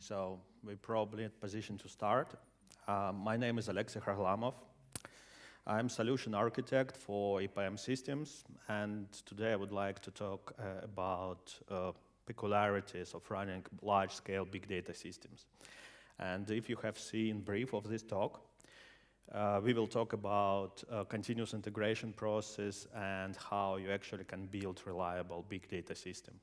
So we're probably in position to start. My name is Alexey Kharlamov. I'm solution architect for EPM systems, and today I would like to talk about peculiarities of running large-scale big data systems. And if you have seen brief of this talk, we will talk about continuous integration process and how you actually can build reliable big data system.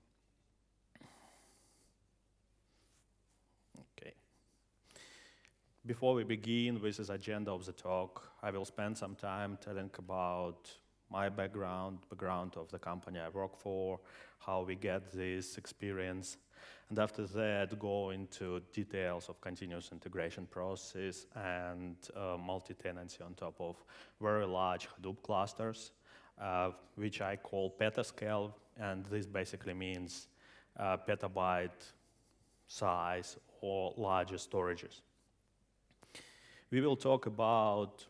Okay. Before we begin with this agenda of the talk, I will spend some time telling about my background of the company I work for, how we get this experience, and after that go into details of continuous integration process and multi-tenancy on top of very large Hadoop clusters, which I call PETASCALE, and this basically means petabyte size or larger storages. We will talk about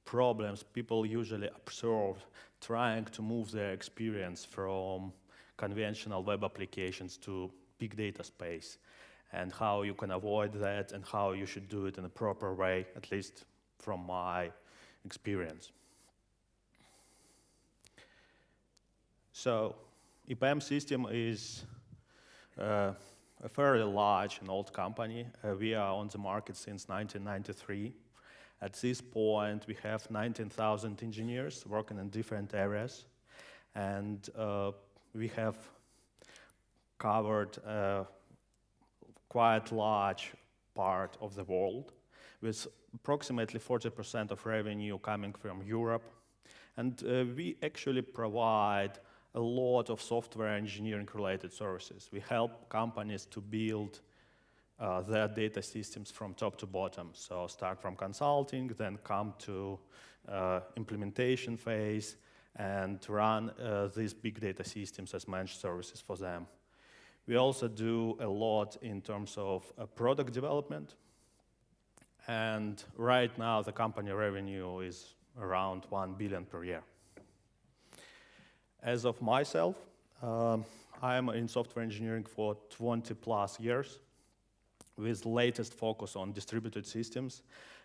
problems people usually observe trying to move their experience from conventional web applications to big data space, and how you can avoid that and how you should do it in a proper way, at least from my experience. So EPM system is a fairly large and old company. We are on the market since 1993. At this point, we have 19,000 engineers working in different areas, and we have covered a quite large part of the world, with approximately 40% of revenue coming from Europe. And we actually provide a lot of software engineering related services. We help companies to build their data systems from top to bottom. So start from consulting, then come to implementation phase, and run these big data systems as managed services for them. We also do a lot in terms of product development. And right now, the company revenue is around 1 billion per year. As of myself, I am in software engineering for 20 plus years, with latest focus on distributed systems.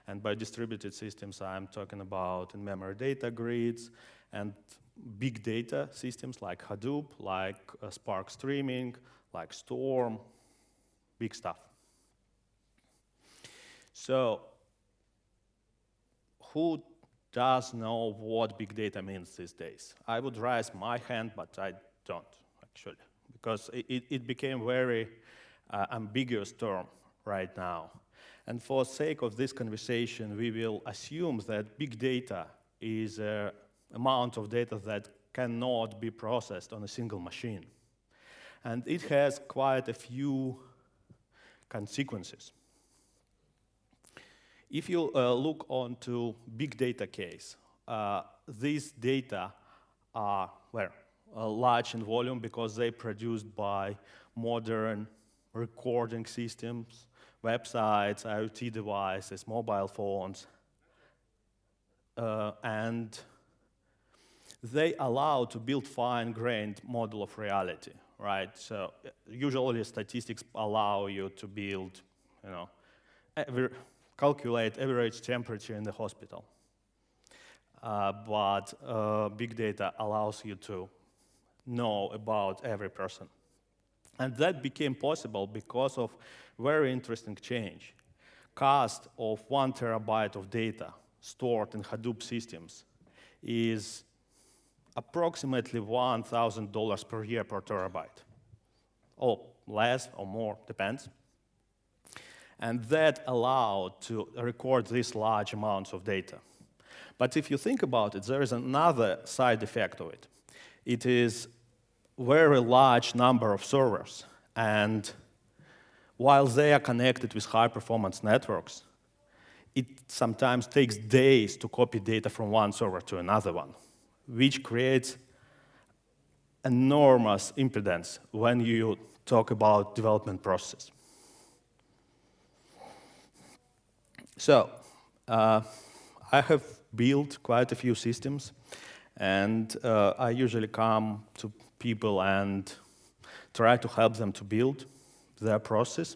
And by distributed systems, I'm talking about in-memory data grids and big data systems like Hadoop, like Spark Streaming, like Storm, big stuff. So who does know what big data means these days? I would raise my hand, but I don't, actually, because it became very ambiguous term right now. And for sake of this conversation, we will assume that big data is an amount of data that cannot be processed on a single machine. And it has quite a few consequences. If you look onto big data case, these data are large in volume because they're produced by modern recording systems, websites, IoT devices, mobile phones, and they allow to build fine-grained model of reality, right? So usually statistics allow you to build, calculate average temperature in the hospital. But big data allows you to know about every person. And that became possible because of very interesting change. Cost of 1 terabyte of data stored in Hadoop systems is approximately $1,000 per year per terabyte, or less or more, depends. And that allowed to record these large amounts of data. But if you think about it, there is another side effect of it. It is very large number of servers, and while they are connected with high-performance networks, it sometimes takes days to copy data from one server to another one, which creates enormous impedance when you talk about development process. So I have built quite a few systems, and I usually come to people and try to help them to build their process.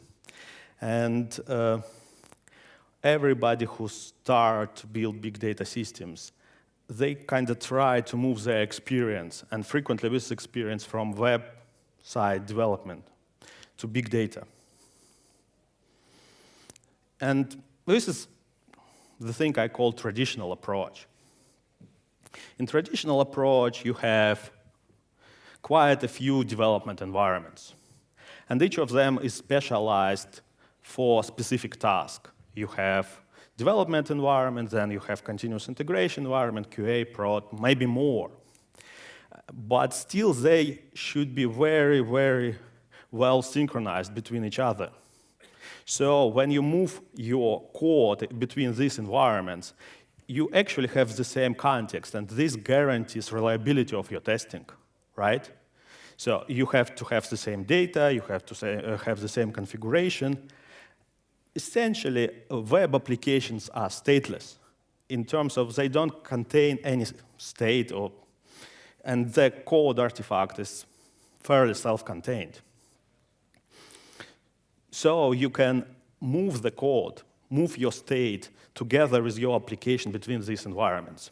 And everybody who start to build big data systems, they kind of try to move their experience, and frequently this experience from website development to big data. And this is the thing I call traditional approach. In traditional approach, you have quite a few development environments. And each of them is specialized for a specific task. You have development environment, then you have continuous integration environment, QA, prod, maybe more. But still, they should be very, very well synchronized between each other. So when you move your code between these environments, you actually have the same context, and this guarantees reliability of your testing, right? So you have to have the same data, you have to have the same configuration. Essentially, web applications are stateless in terms of they don't contain any state, and the code artifact is fairly self-contained. So you can move the code, move your state together with your application between these environments.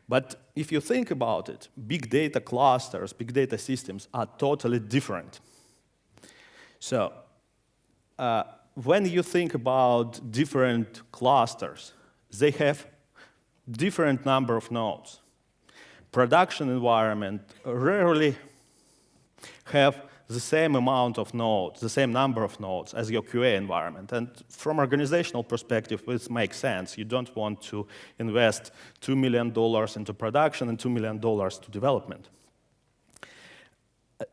But if you think about it, big data clusters, big data systems are totally different. So when you think about different clusters, they have different number of nodes. Production environment rarely have the same amount of nodes, the same number of nodes as your QA environment. And from organizational perspective, this makes sense. You don't want to invest $2 million into production and $2 million to development.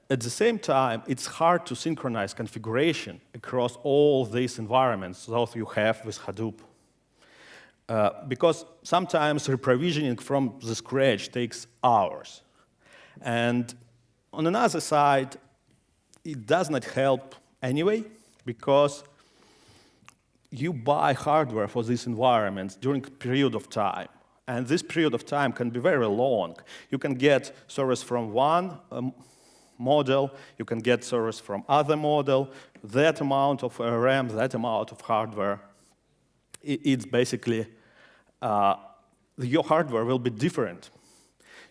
At the same time, it's hard to synchronize configuration across all these environments that you have with Hadoop. Because sometimes reprovisioning from the scratch takes hours. And on another side, it does not help anyway, because you buy hardware for these environments during a period of time. And this period of time can be very long. You can get service from one model, you can get service from other model, that amount of RAM, that amount of hardware. It's basically, your hardware will be different.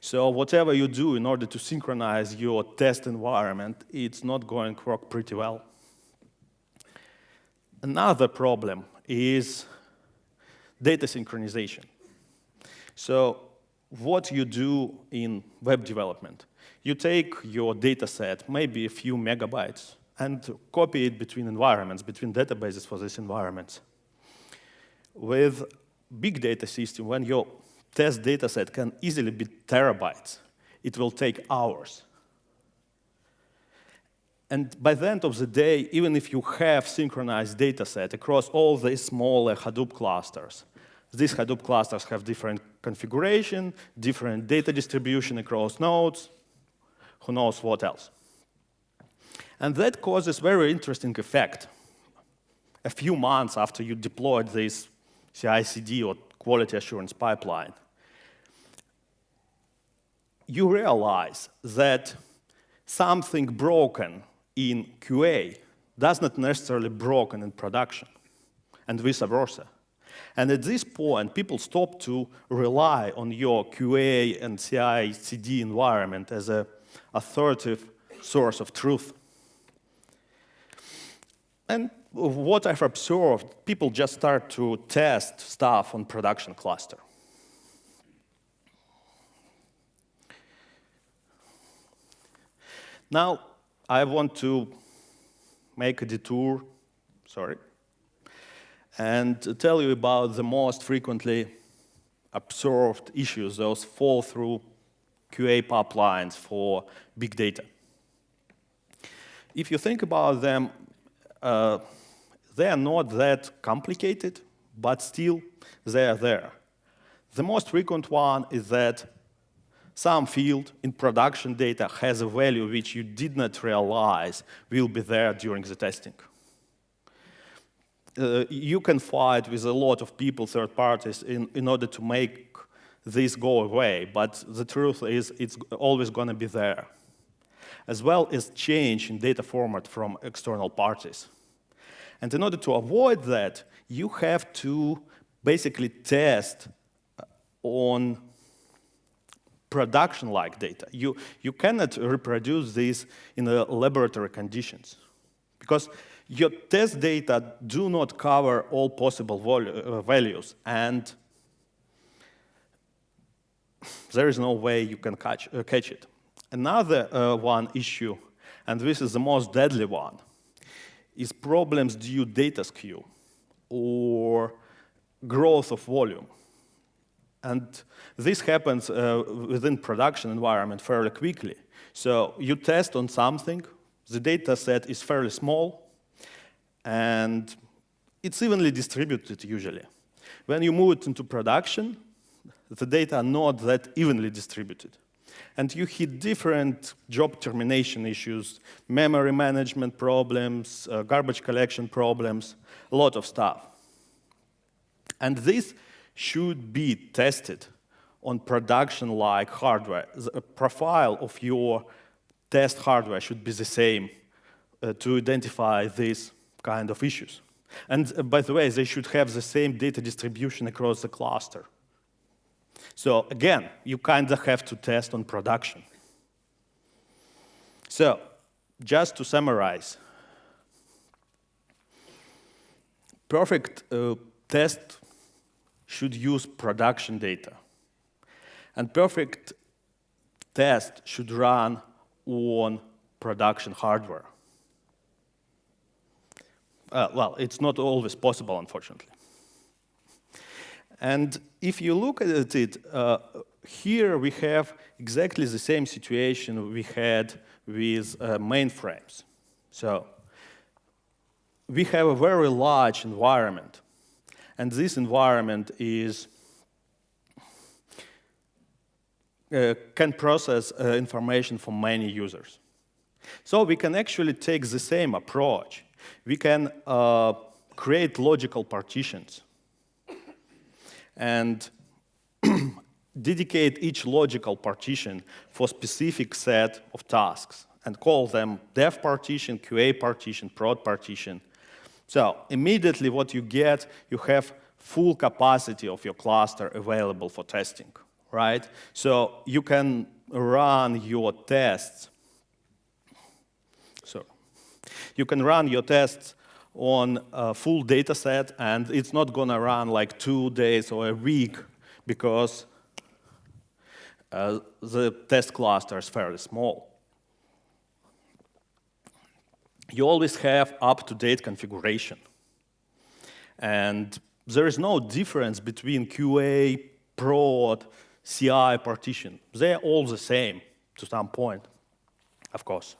So whatever you do in order to synchronize your test environment, it's not going to work pretty well. Another problem is data synchronization. So what you do in web development, you take your data set, maybe a few megabytes, and copy it between environments, between databases for these environments. With big data system, when your test data set can easily be terabytes, it will take hours. And by the end of the day, even if you have synchronized data set across all these smaller Hadoop clusters, these Hadoop clusters have different configuration, different data distribution across nodes, who knows what else. And that causes very interesting effect. A few months after you deployed this CI/CD or quality assurance pipeline, you realize that something broken in QA does not necessarily broken in production, and vice versa. And at this point, people stop to rely on your QA and CI/CD environment as an authoritative source of truth. And what I've observed, people just start to test stuff on production cluster. Now, I want to make a detour, and tell you about the most frequently observed issues, those fall through QA pipelines for big data. If you think about them, they are not that complicated, but still they are there. The most frequent one is that some field in production data has a value which you did not realize will be there during the testing. You can fight with a lot of people, third parties, in order to make this go away, but the truth is it's always going to be there. as well as change in data format from external parties. And in order to avoid that, you have to basically test on production-like data. You cannot reproduce this in laboratory conditions because your test data do not cover all possible values, and there is no way you can catch it. Another one issue, and this is the most deadly one, is problems due data skew or growth of volume. And this happens within production environment fairly quickly. So you test on something, the data set is fairly small, and it's evenly distributed usually. When you move it into production, the data are not that evenly distributed. And you hit different job termination issues, memory management problems, garbage collection problems, a lot of stuff. And this should be tested on production-like hardware. The profile of your test hardware should be the same to identify these kind of issues. And by the way, they should have the same data distribution across the cluster. So again, you kind of have to test on production. So just to summarize, perfect test should use production data. And perfect test should run on production hardware. Well, it's not always possible, unfortunately. And if you look at it, here we have exactly the same situation we had with mainframes. So we have a very large environment, and this environment is can process information from many users. So we can actually take the same approach. We can create logical partitions and dedicate each logical partition for a specific set of tasks and call them dev partition, QA partition, prod partition. So immediately what you get, you have full capacity of your cluster available for testing, right? So you can run your tests. So you can run your tests on a full data set, and it's not going to run like 2 days or a week because the test cluster is fairly small. You always have up-to-date configuration. And there is no difference between QA, prod, CI partition. They're all the same to some point, of course.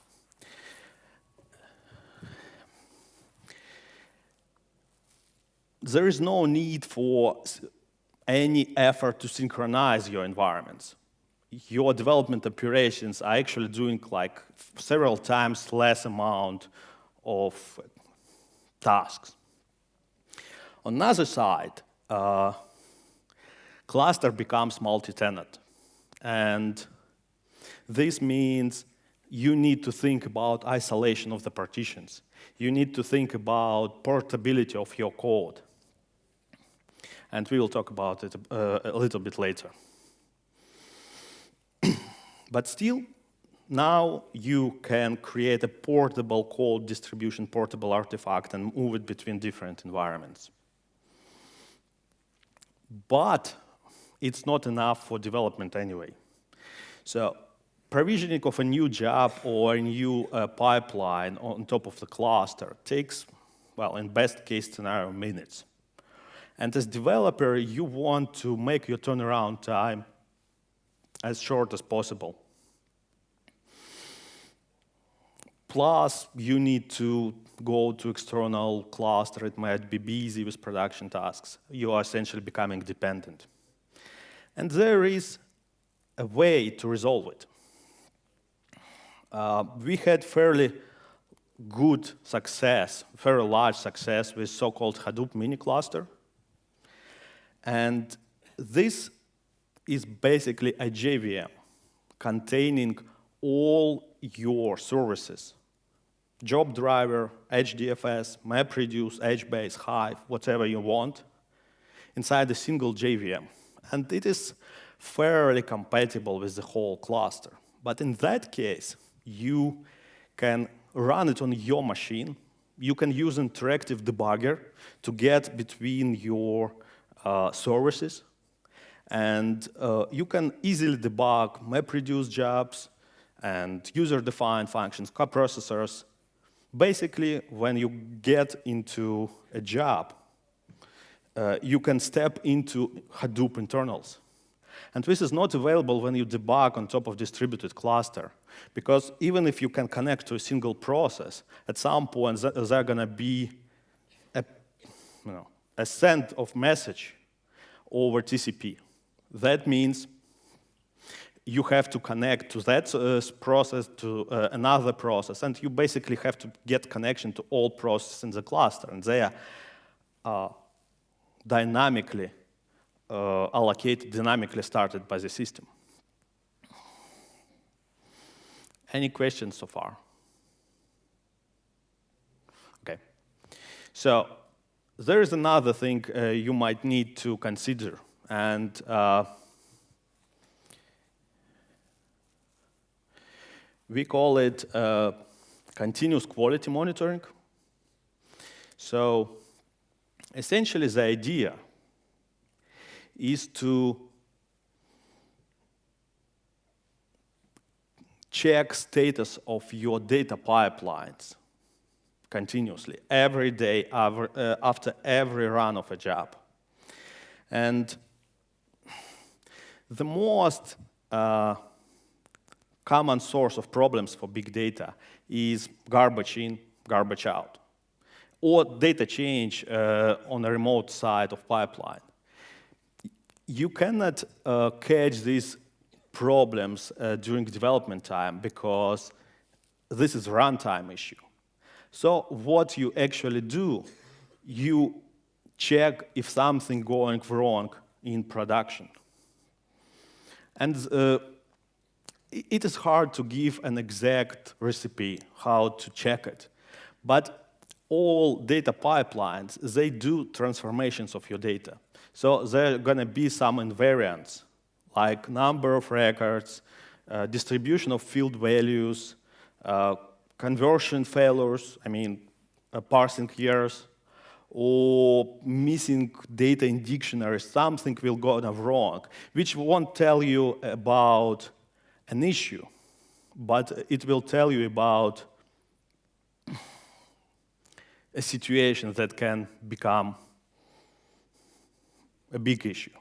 There is no need for any effort to synchronize your environments. Your development operations are actually doing like several times less amount of tasks. On the other side, cluster becomes multi-tenant. And this means you need to think about isolation of the partitions. You need to think about portability of your code. And we will talk about it a little bit later. But still, now you can create a portable code distribution, portable artifact, and move it between different environments. But it's not enough for development anyway. So provisioning of a new job or a new pipeline on top of the cluster takes, well, in best case scenario, minutes. And as developer, you want to make your turnaround time as short as possible. Plus, you need to go to external cluster. It might be busy with production tasks. You are essentially becoming dependent. And there is a way to resolve it. We had fairly good success, very large success with so-called Hadoop mini cluster. And this is basically a JVM containing all your services, job driver, HDFS, MapReduce, HBase, Hive, whatever you want, inside a single JVM. And it is fairly compatible with the whole cluster. But in that case, you can run it on your machine. You can use interactive debugger to get between your services. And you can easily debug MapReduce jobs and user-defined functions, coprocessors. Basically, when you get into a job, you can step into Hadoop internals. And this is not available when you debug on top of distributed cluster. Because even if you can connect to a single process, at some point there's going to be a send of message over TCP. That means you have to connect to that process, to another process, and you basically have to get connection to all processes in the cluster, and they are dynamically allocated, dynamically started by the system. Any questions so far? Okay. So there is another thing you might need to consider, and we call it continuous quality monitoring. So essentially, the idea is to check status of your data pipelines continuously, every day, after every run of a job. And the most common source of problems for big data is garbage in, garbage out, or data change on a remote side of pipeline. You cannot catch these problems during development time because this is a runtime issue. So what you actually do, you check if something going wrong in production. And it is hard to give an exact recipe how to check it. But all data pipelines, they do transformations of your data. So there are going to be some invariants, like number of records, distribution of field values, conversion failures, parsing errors, or missing data in dictionaries. Something will go wrong, which won't tell you about an issue, but it will tell you about a situation that can become a big issue.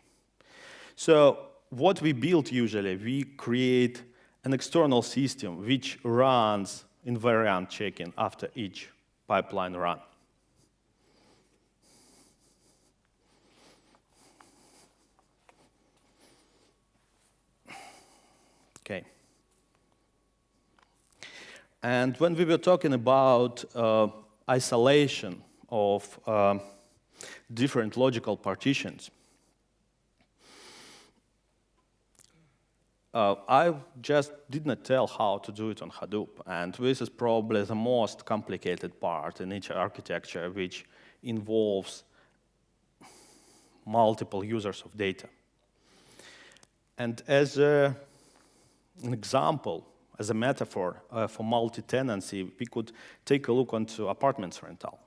So what we build usually, we create an external system which runs invariant checking after each pipeline run. Okay. And when we were talking about isolation of different logical partitions, I just did not tell how to do it on Hadoop, and this is probably the most complicated part in each architecture, which involves multiple users of data. And as an example, as a metaphor for multi-tenancy, we could take a look onto apartments rental,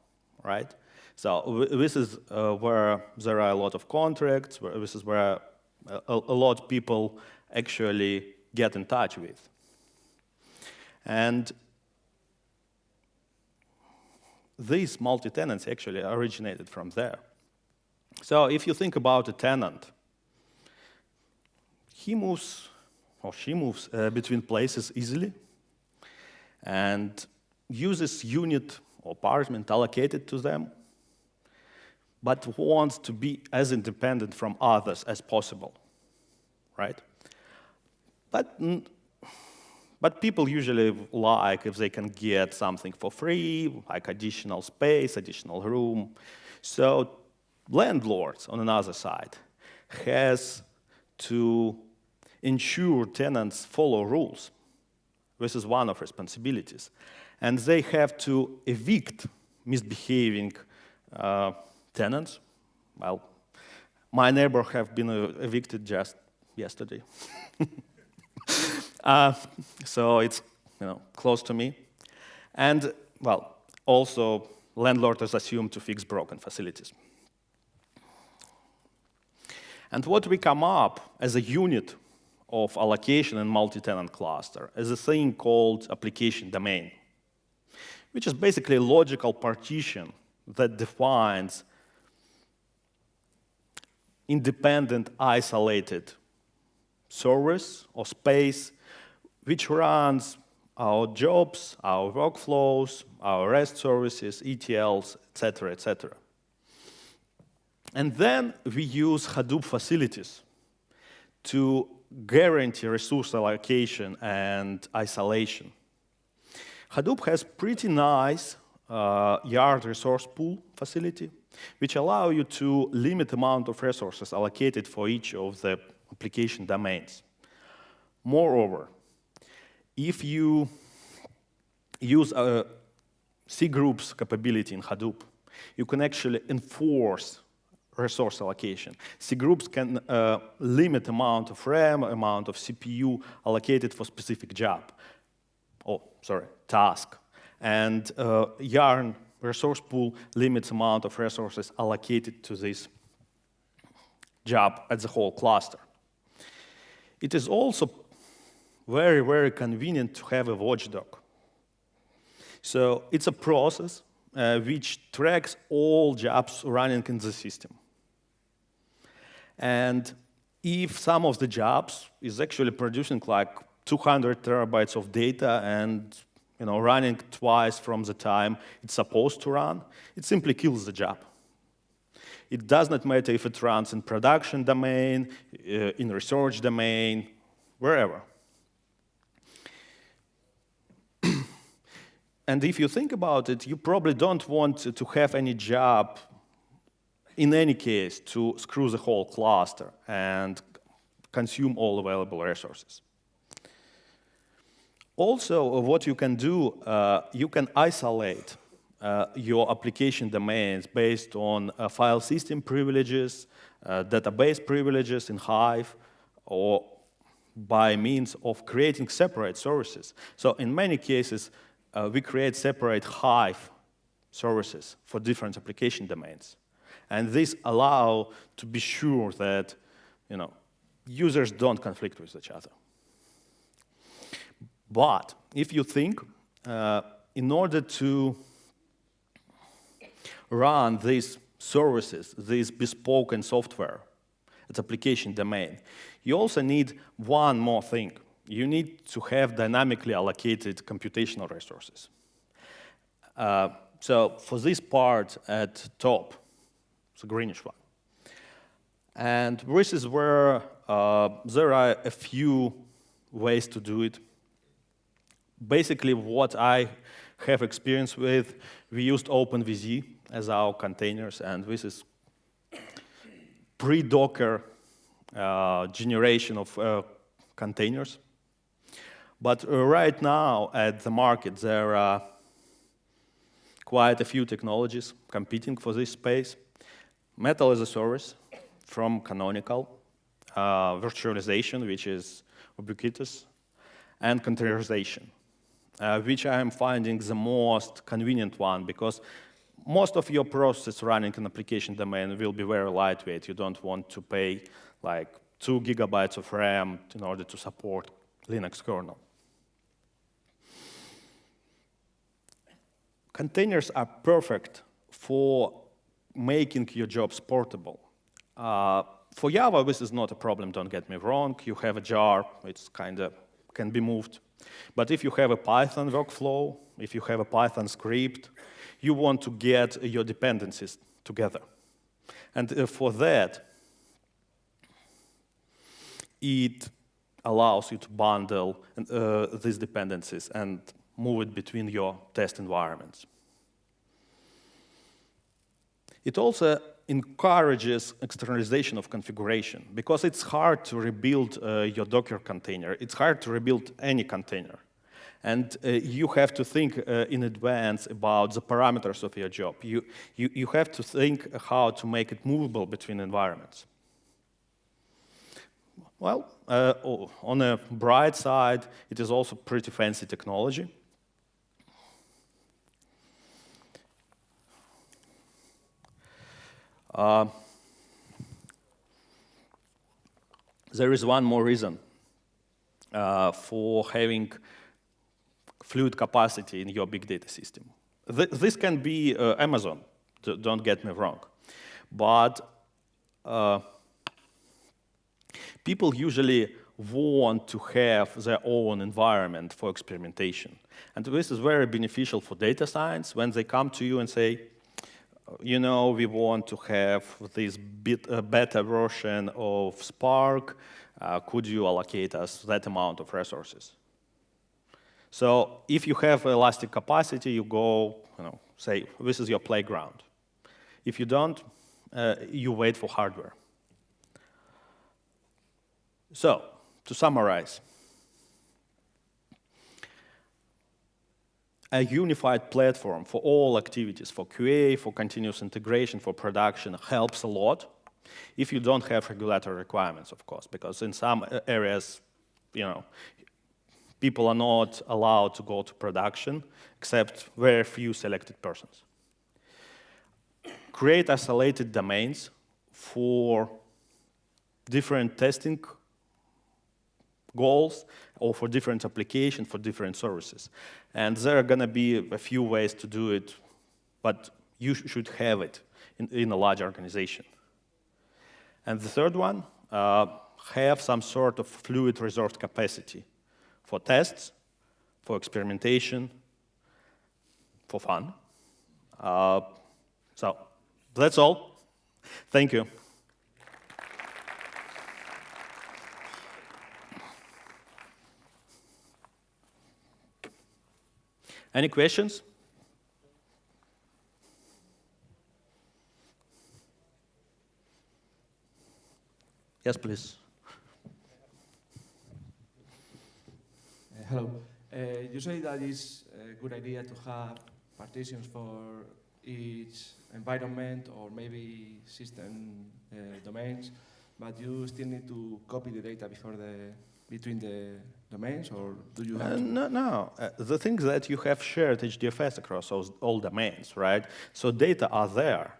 right? So this is where there are a lot of contracts, this is where a lot of people actually get in touch with. And this multi-tenancy actually originated from there. So if you think about a tenant, he moves, or she moves between places easily and uses unit or apartment allocated to them, but wants to be as independent from others as possible, right? But people usually like if they can get something for free, like additional space, additional room. So landlords, on another side, has to ensure tenants follow rules. This is one of responsibilities. And they have to evict misbehaving tenants. Well, my neighbor have been evicted just yesterday. So it's close to me. And, well, also landlord is assumed to fix broken facilities. And what we come up as a unit of allocation in multi-tenant cluster is a thing called application domain, which is basically a logical partition that defines independent, isolated service or space which runs our jobs, our workflows, our REST services, ETLs, etc., etc. And then we use Hadoop facilities to guarantee resource allocation and isolation. Hadoop has pretty nice yard resource pool facility, which allow you to limit the amount of resources allocated for each of the application domains. Moreover, if you use a cgroups capability in Hadoop, you can actually enforce resource allocation. Cgroups can limit amount of RAM, amount of CPU allocated for specific job. Task. And Yarn resource pool limits amount of resources allocated to this job at the whole cluster. It is also very, very convenient to have a watchdog. So it's a process which tracks all jobs running in the system. And if some of the jobs is actually producing like 200 terabytes of data and running twice from the time it's supposed to run, it simply kills the job. It does not matter if it runs in production domain, in research domain, wherever. And if you think about it, you probably don't want to have any job, in any case, to screw the whole cluster and consume all available resources. Also, what you can do, you can isolate your application domains based on file system privileges, database privileges in Hive, or by means of creating separate services. So in many cases, we create separate Hive services for different application domains. And this allows to be sure that users don't conflict with each other. But if you think, in order to run these services, this bespoke software at application domain, you also need one more thing. You need to have dynamically allocated computational resources. So for this part at top, it's a greenish one. And this is where there are a few ways to do it. Basically, what I have experience with, we used OpenVZ as our containers, and this is pre-Docker generation of containers. But right now, at the market, there are quite a few technologies competing for this space. Metal as a service from Canonical, virtualization, which is ubiquitous, and containerization, which I am finding the most convenient one, because most of your processes running in application domain will be very lightweight. You don't want to pay like 2 gigabytes of RAM in order to support Linux kernel. Containers are perfect for making your jobs portable. For Java, this is not a problem, don't get me wrong. You have a jar, it's kind of can be moved. But if you have a Python workflow, if you have a Python script, you want to get your dependencies together. And for that, it allows you to bundle these dependencies and move it between your test environments. It also encourages externalization of configuration, because it's hard to rebuild your Docker container. It's hard to rebuild any container. And you have to think in advance about the parameters of your job. You have to think how to make it movable between environments. Well, on a bright side, it is also pretty fancy technology. There is one more reason for having fluid capacity in your big data system. This can be Amazon, don't get me wrong. But people usually want to have their own environment for experimentation. And this is very beneficial for data science when they come to you and say, you know, we want to have this beta version of Spark. Could you allocate us that amount of resources? So if you have elastic capacity, you go, say, this is your playground. If you don't, you wait for hardware. So, to summarize, a unified platform for all activities, for QA, for continuous integration, for production, helps a lot if you don't have regulatory requirements, of course, because in some areas, people are not allowed to go to production except very few selected persons. Create isolated domains for different testing goals or for different applications, for different services. And there are going to be a few ways to do it, but you should have it in a large organization. And the third one, have some sort of fluid reserved capacity for tests, for experimentation, for fun. So that's all. Thank you. Any questions? Yes, please. Hello. You say that it's a good idea to have partitions for each environment or maybe system domains, but you still need to copy the data between the domains, or do you have to? No. The thing is that you have shared HDFS across all domains, right? So data are there,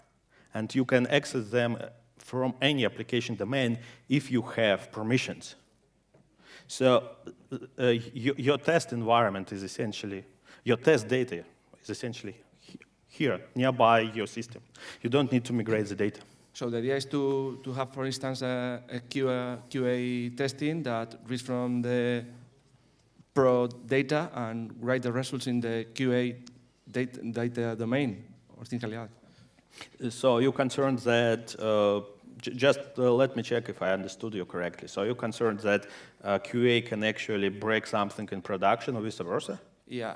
and you can access them from any application domain if you have permissions. So your test environment is essentially, your test data is essentially here, nearby your system. You don't need to migrate the data. So the idea is to have, for instance, a QA testing that reads from the pro data and write the results in the QA data domain, or things like that. So you're concerned that, just let me check if I understood you correctly. So you're concerned that QA can actually break something in production or vice versa? Yeah.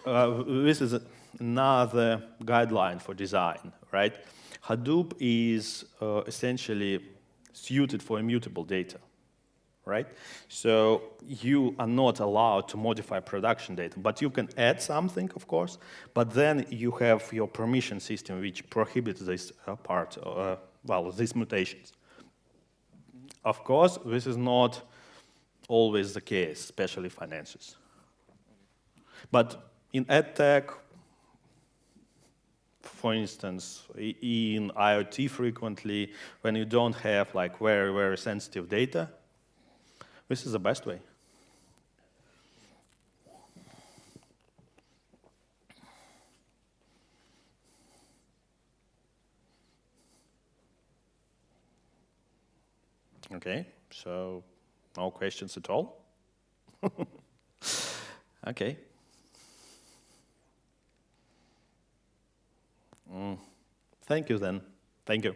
This is another guideline for design, right? Hadoop is essentially suited for immutable data, right? So you are not allowed to modify production data, but you can add something, of course, but then you have your permission system which prohibits this part, these mutations. Of course, this is not always the case, especially finances. But in EdTech, for instance, in IoT frequently, when you don't have like very, very sensitive data, this is the best way. Okay, so no questions at all? Okay. Thank you then. Thank you.